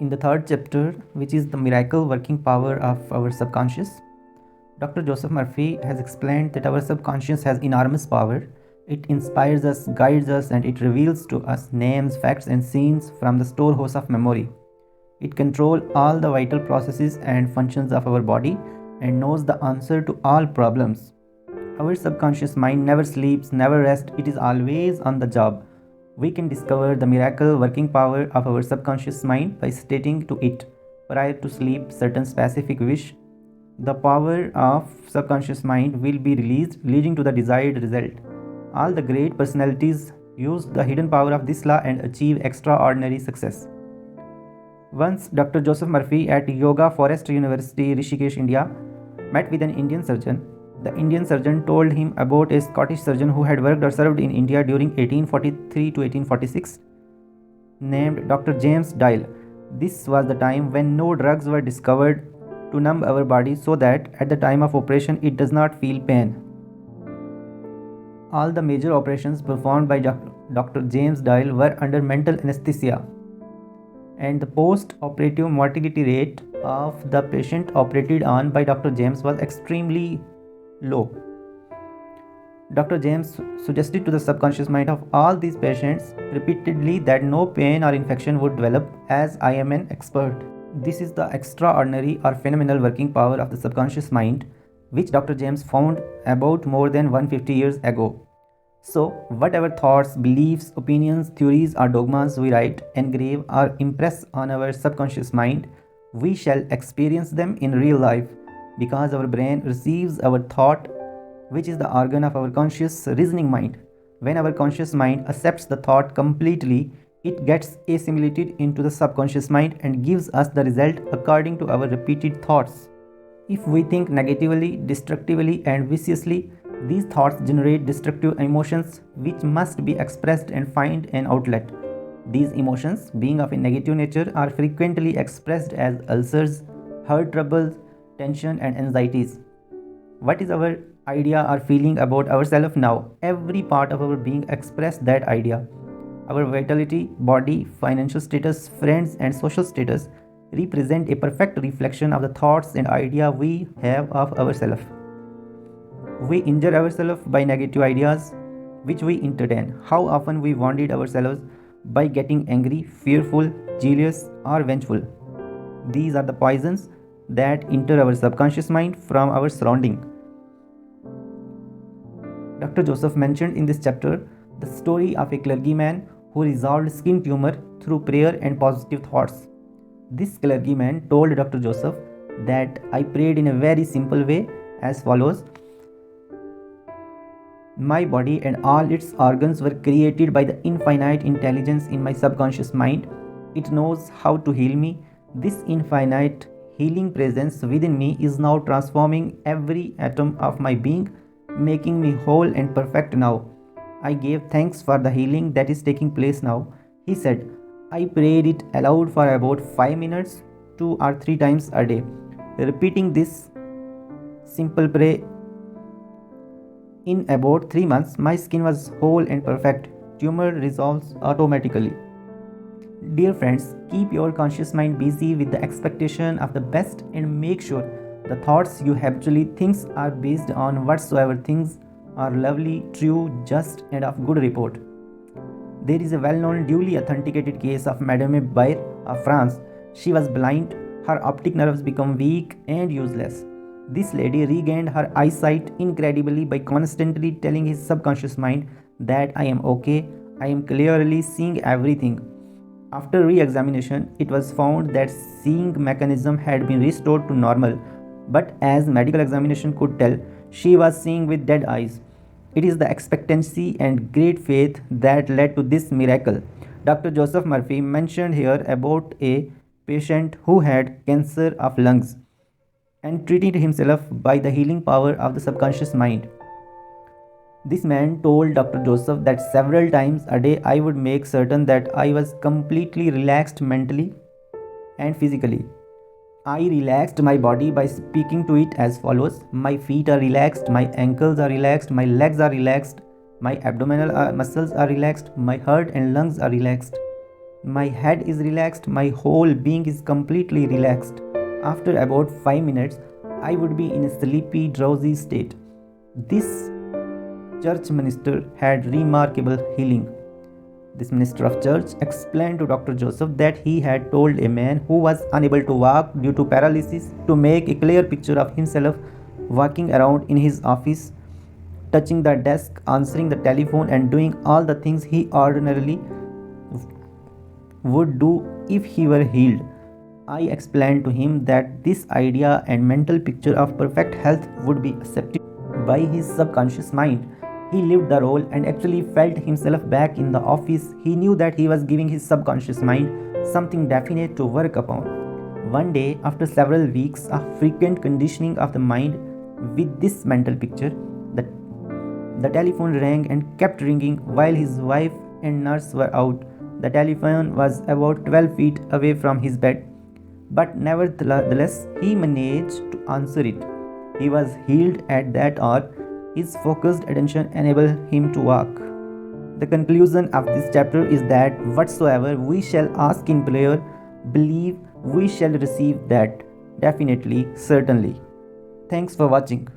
In the third chapter, which is the miracle working power of our subconscious, Dr. Joseph Murphy has explained that our subconscious has enormous power. It inspires us, guides us, and it reveals to us names, facts, and scenes from the storehouse of memory. It controls all the vital processes and functions of our body and knows the answer to all problems. Our subconscious mind never sleeps, never rests, it is always on the job. We can discover the miracle working power of our subconscious mind by stating to it prior to sleep certain specific wish. The power of subconscious mind will be released, leading to the desired result. All the great personalities use the hidden power of this law and achieve extraordinary success. Once Dr. Joseph Murphy at Yoga Forest University, Rishikesh, India, met with an Indian surgeon. The Indian surgeon told him about a Scottish surgeon who had worked or served in India during 1843 to 1846, named Dr. James Dyle. This was the time when no drugs were discovered to numb our body so that at the time of operation it does not feel pain. All the major operations performed by Dr. James Dyle were under mental anesthesia, and the post-operative mortality rate of the patient operated on by Dr. James was extremely low. Dr. James suggested to the subconscious mind of all these patients repeatedly that no pain or infection would develop, as I am an expert. This is the extraordinary or phenomenal working power of the subconscious mind, which Dr. James found about more than 150 years ago. So, whatever thoughts, beliefs, opinions, theories, or dogmas we write, engrave, or impress on our subconscious mind, we shall experience them in real life because our brain receives our thought, which is the organ of our conscious reasoning mind. When our conscious mind accepts the thought completely, it gets assimilated into the subconscious mind and gives us the result according to our repeated thoughts. If we think negatively, destructively, and viciously, these thoughts generate destructive emotions which must be expressed and find an outlet. These emotions, being of a negative nature, are frequently expressed as ulcers, heart troubles, tension, and anxieties. What is our idea or feeling about ourselves now? Every part of our being expresses that idea. Our vitality, body, financial status, friends, and social status represent a perfect reflection of the thoughts and idea we have of ourselves. We injure ourselves by negative ideas which we entertain. How often we wounded ourselves by getting angry, fearful, jealous, or vengeful. These are the poisons that enter our subconscious mind from our surrounding. Dr. Joseph mentioned in this chapter the story of a clergyman who resolved skin tumor through prayer and positive thoughts. This clergyman told Dr. Joseph that I prayed in a very simple way as follows. My body and all its organs were created by the infinite intelligence in my subconscious mind. It knows how to heal me. This infinite healing presence within me is now transforming every atom of my being, making me whole and perfect now. I gave thanks for the healing that is taking place now. He said, I prayed it aloud for about 5 minutes, 2 or 3 times a day. Repeating this simple prayer, in about 3 months, my skin was whole and perfect. Tumor resolves automatically. Dear friends, keep your conscious mind busy with the expectation of the best and make sure the thoughts you habitually think are based on whatsoever things are lovely, true, just, and of good report. There is a well-known, duly authenticated case of Madame Bayer of France. She was blind, her optic nerves became weak and useless. This lady regained her eyesight incredibly by constantly telling his subconscious mind that I am okay, I am clearly seeing everything. After re-examination, it was found that seeing mechanism had been restored to normal, but as medical examination could tell, she was seeing with dead eyes. It is the expectancy and great faith that led to this miracle. Dr. Joseph Murphy mentioned here about a patient who had cancer of lungs and treated himself by the healing power of the subconscious mind. This man told Dr. Joseph that several times a day I would make certain that I was completely relaxed mentally and physically. I relaxed my body by speaking to it as follows. My feet are relaxed, my ankles are relaxed, my legs are relaxed, my abdominal muscles are relaxed, my heart and lungs are relaxed. My head is relaxed, my whole being is completely relaxed. After about 5 minutes, I would be in a sleepy, drowsy state. This church minister had remarkable healing. This minister of church explained to Dr. Joseph that he had told a man who was unable to walk due to paralysis to make a clear picture of himself walking around in his office, touching the desk, answering the telephone, and doing all the things he ordinarily would do if he were healed. I explained to him that this idea and mental picture of perfect health would be accepted by his subconscious mind. He lived the role and actually felt himself back in the office. He knew that he was giving his subconscious mind something definite to work upon. One day, after several weeks of frequent conditioning of the mind with this mental picture, the telephone rang and kept ringing while his wife and nurse were out. The telephone was about 12 feet away from his bed, but nevertheless, he managed to answer it. He was healed at that hour. His focused attention enabled him to walk. The conclusion of this chapter is that whatsoever we shall ask in prayer, believe we shall receive that, definitely, certainly. Thanks for watching.